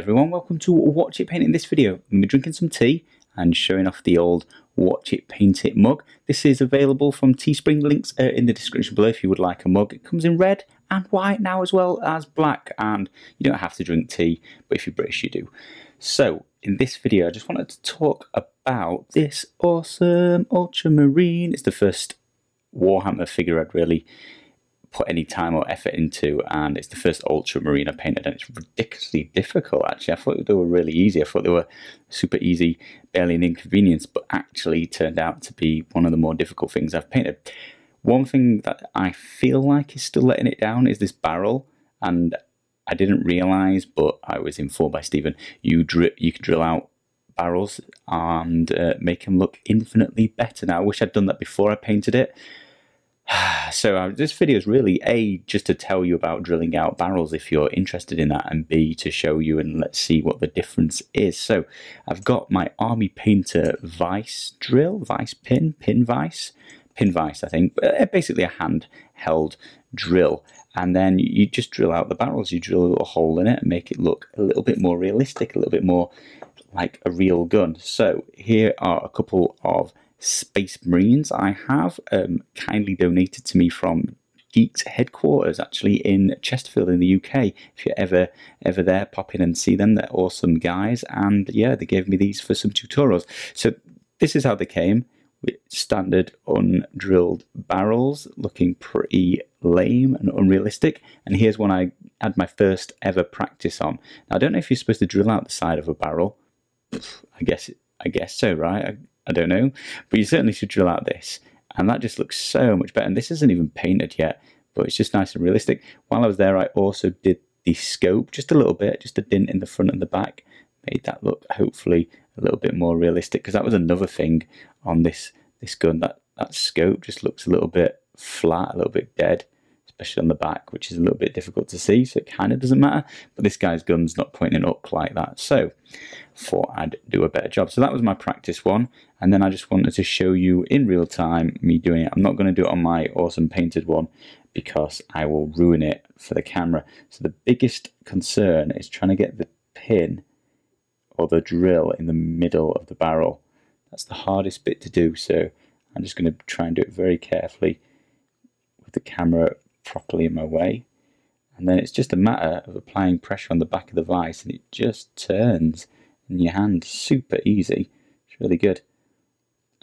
everyone, welcome to Watch It Paint. In this video, I'm going to be drinking some tea and showing off the old Watch It Paint It mug. This is available from Teespring, links in the description below if you would like a mug. It comes in red and white now as well as black, and you don't have to drink tea, but if you're British you do. So in this video I just wanted to talk about this awesome ultramarine. It's the first Warhammer figure I'd really put any time or effort into, and it's the first ultramarine I painted, and it's ridiculously difficult actually. I thought they were really easy. I thought they were super easy, barely an inconvenience, but actually turned out to be one of the more difficult things I've painted. One thing that I feel like is still letting it down is this barrel, and I didn't realise, but I was informed by Stephen, you can drill out barrels and make them look infinitely better. Now I wish I'd done that before I painted it. So this video is really A, just to tell you about drilling out barrels if you're interested in that, and B, to show you and let's see what the difference is. So I've got my Army Painter vice drill, pin vice I think, basically a handheld drill, and then you just drill out the barrels. You drill a little hole in it and make it look a little bit more realistic, a little bit more like a real gun. So here are a couple of Space Marines I have kindly donated to me from Geeks headquarters, actually in Chesterfield in the UK. If you're ever there, pop in and see them. They're awesome guys, and yeah, they gave me these for some tutorials. So this is how they came, with standard undrilled barrels, looking pretty lame and unrealistic. And here's one I had my first ever practice on. Now, I don't know if you're supposed to drill out the side of a barrel. I guess so, right? I don't know, but you certainly should drill out this, and that just looks so much better. And this isn't even painted yet, but it's just nice and realistic. While I was there, I also did the scope just a little bit, just a dint in the front and the back, made that look hopefully a little bit more realistic, because that was another thing on this gun, that scope just looks a little bit flat, a little bit dead, especially on the back, which is a little bit difficult to see, so it kind of doesn't matter. But this guy's gun's not pointing up like that, so thought I'd do a better job. So that was my practice one, and then I just wanted to show you in real time me doing it. I'm not going to do it on my awesome painted one because I will ruin it for the camera. So the biggest concern is trying to get the pin or the drill in the middle of the barrel. That's the hardest bit to do, so I'm just going to try and do it very carefully with the camera properly in my way, and then it's just a matter of applying pressure on the back of the vise, and it just turns in your hand. Super easy, it's really good.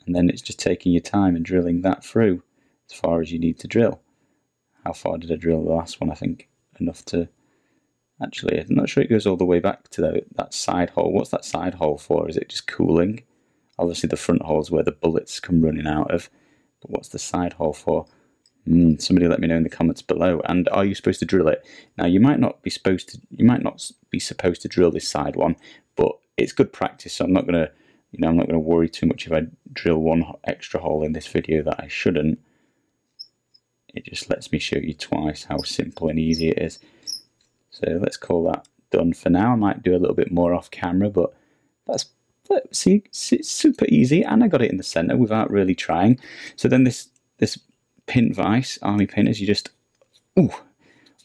And then it's just taking your time and drilling that through as far as you need to drill. How far did I drill the last one? I think enough to, actually I'm not sure it goes all the way back to that side hole. What's that side hole for? Is it just cooling? Obviously the front hole is where the bullets come running out of, but what's the side hole for? Somebody let me know in the comments below. And are you supposed to drill it? Now you might not be supposed to drill this side one, but it's good practice, so I'm not gonna worry too much if I drill one extra hole in this video that I shouldn't. It just lets me show you twice how simple and easy it is. So let's call that done for now. I might do a little bit more off camera, but see, it's super easy, and I got it in the center without really trying. So then this pin vise, Army Painters, you just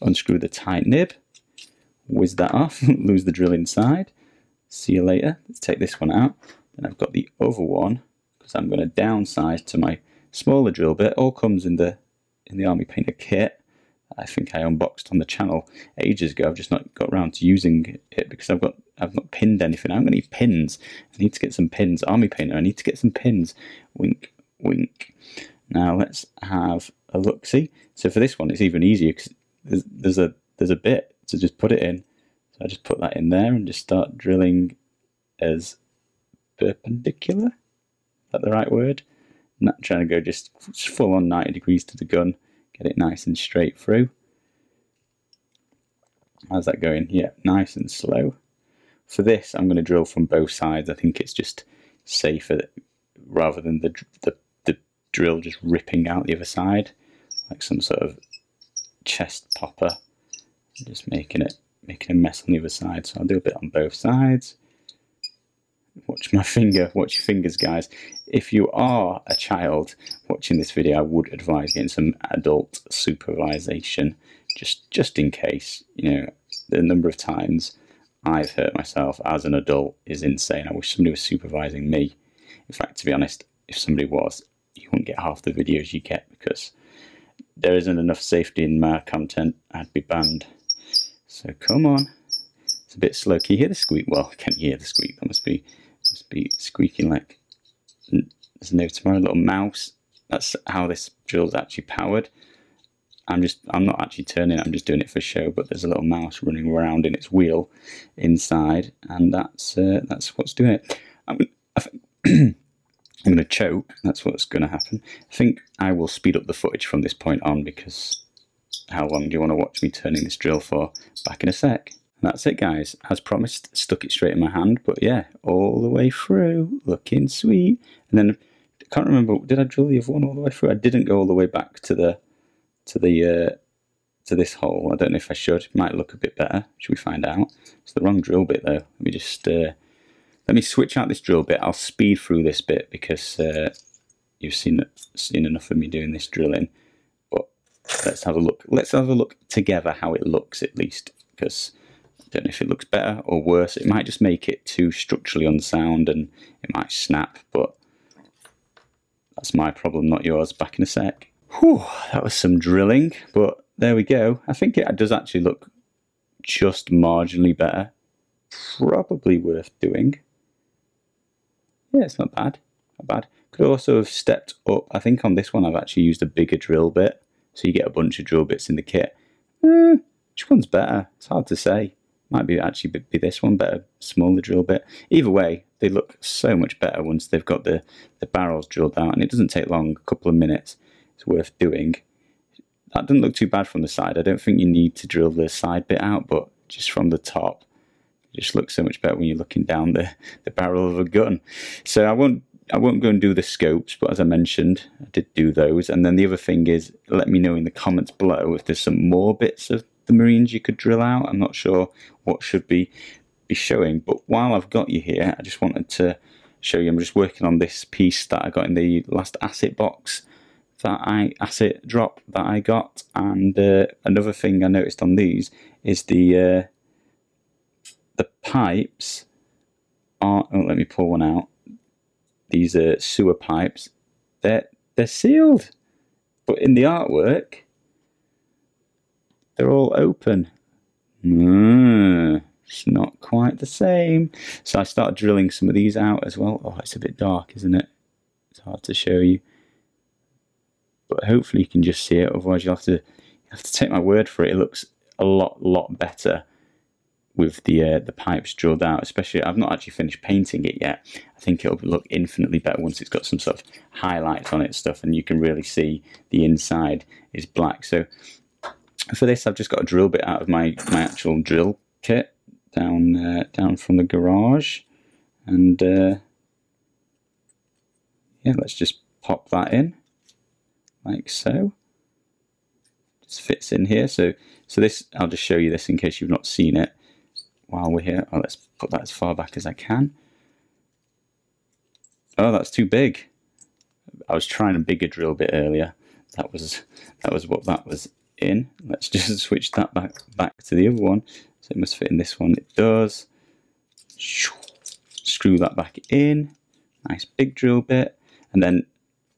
unscrew the tight nib, whiz that off, lose the drill inside. See you later. Let's take this one out. Then I've got the other one, because I'm going to downsize to my smaller drill bit. All comes in the Army Painter kit. I think I unboxed on the channel ages ago. I've just not got around to using it because I've not pinned anything. I'm going to need pins. I need to get some pins. Army Painter, I need to get some pins. Wink, wink. Now let's have a look. See, so for this one it's even easier because there's a bit to just put it in. So I just put that in there and just start drilling as perpendicular. Is that the right word? Not trying to go just full on 90 degrees to the gun. Get it nice and straight through. How's that going? Yeah, nice and slow. For this, I'm going to drill from both sides. I think it's just safer rather than the drill just ripping out the other side like some sort of chest popper. Just making a mess on the other side. So I'll do a bit on both sides. Watch my finger, watch your fingers, guys. If you are a child watching this video, I would advise getting some adult supervision, just in case. You know, the number of times I've hurt myself as an adult is insane. I wish somebody was supervising me. In fact, to be honest, if somebody was, you wouldn't get half the videos you get because there isn't enough safety in my content. I'd be banned. So come on. It's a bit slow. Can you hear the squeak? Well, can you hear the squeak? That must be squeaking like there's no tomorrow. Little mouse. That's how this drill's actually powered. I'm not actually turning it, I'm just doing it for show, but there's a little mouse running around in its wheel inside, and that's what's doing it. I'm going to choke, that's what's going to happen. I think I will speed up the footage from this point on, because how long do you want to watch me turning this drill for? Back in a sec. And that's it, guys. As promised, stuck it straight in my hand, but yeah, all the way through, looking sweet. And then, I can't remember, did I drill the other one all the way through? I didn't go all the way back to this hole. I don't know if I should. It might look a bit better. Should we find out? It's the wrong drill bit though. Let me just let me switch out this drill bit. I'll speed through this bit because you've seen enough of me doing this drilling. But let's have a look. Let's have a look together how it looks at least, because I don't know if it looks better or worse. It might just make it too structurally unsound and it might snap, but that's my problem, not yours. Back in a sec. Whew, that was some drilling, but there we go. I think it does actually look just marginally better. Probably worth doing. Yeah, it's not bad. Not bad. Could also have stepped up. I think on this one I've actually used a bigger drill bit, so you get a bunch of drill bits in the kit. Which one's better? It's hard to say. Might be actually be this one better, smaller drill bit. Either way, they look so much better once they've got the barrels drilled out, and it doesn't take long, a couple of minutes. It's worth doing. That doesn't look too bad from the side. I don't think you need to drill the side bit out, but just from the top, it just looks so much better when you're looking down the barrel of a gun. So I won't go and do the scopes, but as I mentioned, I did do those. And then the other thing is, let me know in the comments below if there's some more bits of the Marines you could drill out. I'm not sure what should be showing, but while I've got you here, I just wanted to show you. I'm just working on this piece that I got in the last asset box, asset drop that I got. And another thing I noticed on these is the pipes are, oh, let me pull one out. These sewer pipes, they're sealed, but in the artwork they're all open. It's not quite the same. So I started drilling some of these out as well. Oh, it's a bit dark, isn't it? It's hard to show you, but hopefully you can just see it. Otherwise you have to take my word for it. It looks a lot better with the pipes drilled out. Especially, I've not actually finished painting it yet. I think it'll look infinitely better once it's got some sort of highlights on it and stuff, and you can really see the inside is black. So for this, I've just got a drill bit out of my actual drill kit down from the garage, and yeah, let's just pop that in like so. Just fits in here. So this, I'll just show you this in case you've not seen it while we're here. Oh, let's put that as far back as I can. Oh, that's too big. I was trying a bigger drill bit earlier. That was what that was in. Let's just switch that back to the other one. So it must fit in this one. It does. Screw that back in. Nice big drill bit. And then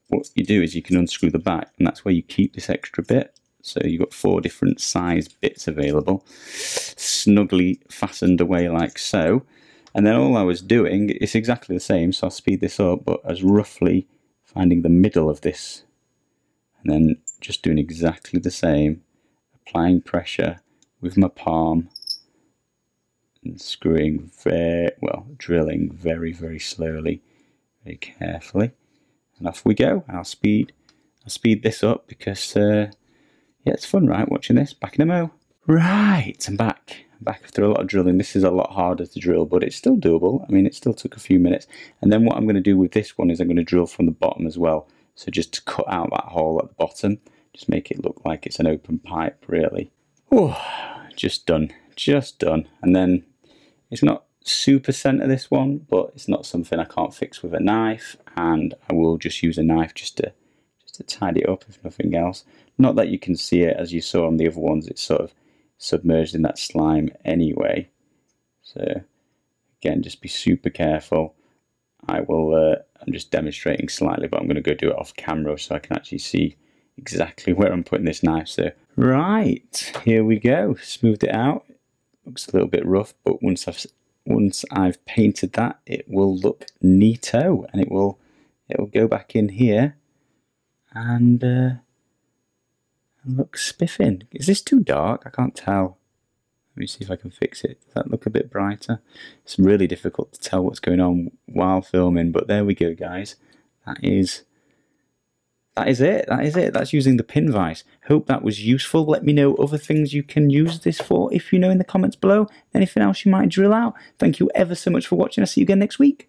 what you do is you can unscrew the back, and that's where you keep this extra bit. So you've got 4 different size bits available, snugly fastened away like so. And then all I was doing, it's exactly the same, so I'll speed this up, but I was roughly finding the middle of this, and then just doing exactly the same, applying pressure with my palm, and screwing drilling very slowly, very carefully. And off we go. I'll speed this up because yeah, it's fun, right, watching this. Back in a mo. Right, I'm back. I'm back after a lot of drilling. This is a lot harder to drill, but it's still doable. I mean, it still took a few minutes. And then what I'm going to do with this one is I'm going to drill from the bottom as well. So just to cut out that hole at the bottom, just make it look like it's an open pipe, really. Oh, just done. Just done. And then it's not super center, this one, but it's not something I can't fix with a knife. And I will just use a knife just to tidy it up, if nothing else. Not that you can see it as you saw on the other ones, it's sort of submerged in that slime anyway. So again, just be super careful. I'm just demonstrating slightly, but I'm going to go do it off camera so I can actually see exactly where I'm putting this knife. So right, here we go. Smoothed it out. Looks a little bit rough, but once I've painted that, it will look neato, and it will go back in here and look spiffing. Is this too dark? I can't tell. Let me see if I can fix it. Does that look a bit brighter? It's really difficult to tell what's going on while filming, but there we go, guys. That is it. That's using the pin vise. Hope that was useful. Let me know other things you can use this for if you know in the comments below. Anything else you might drill out. Thank you ever so much for watching. I'll see you again next week.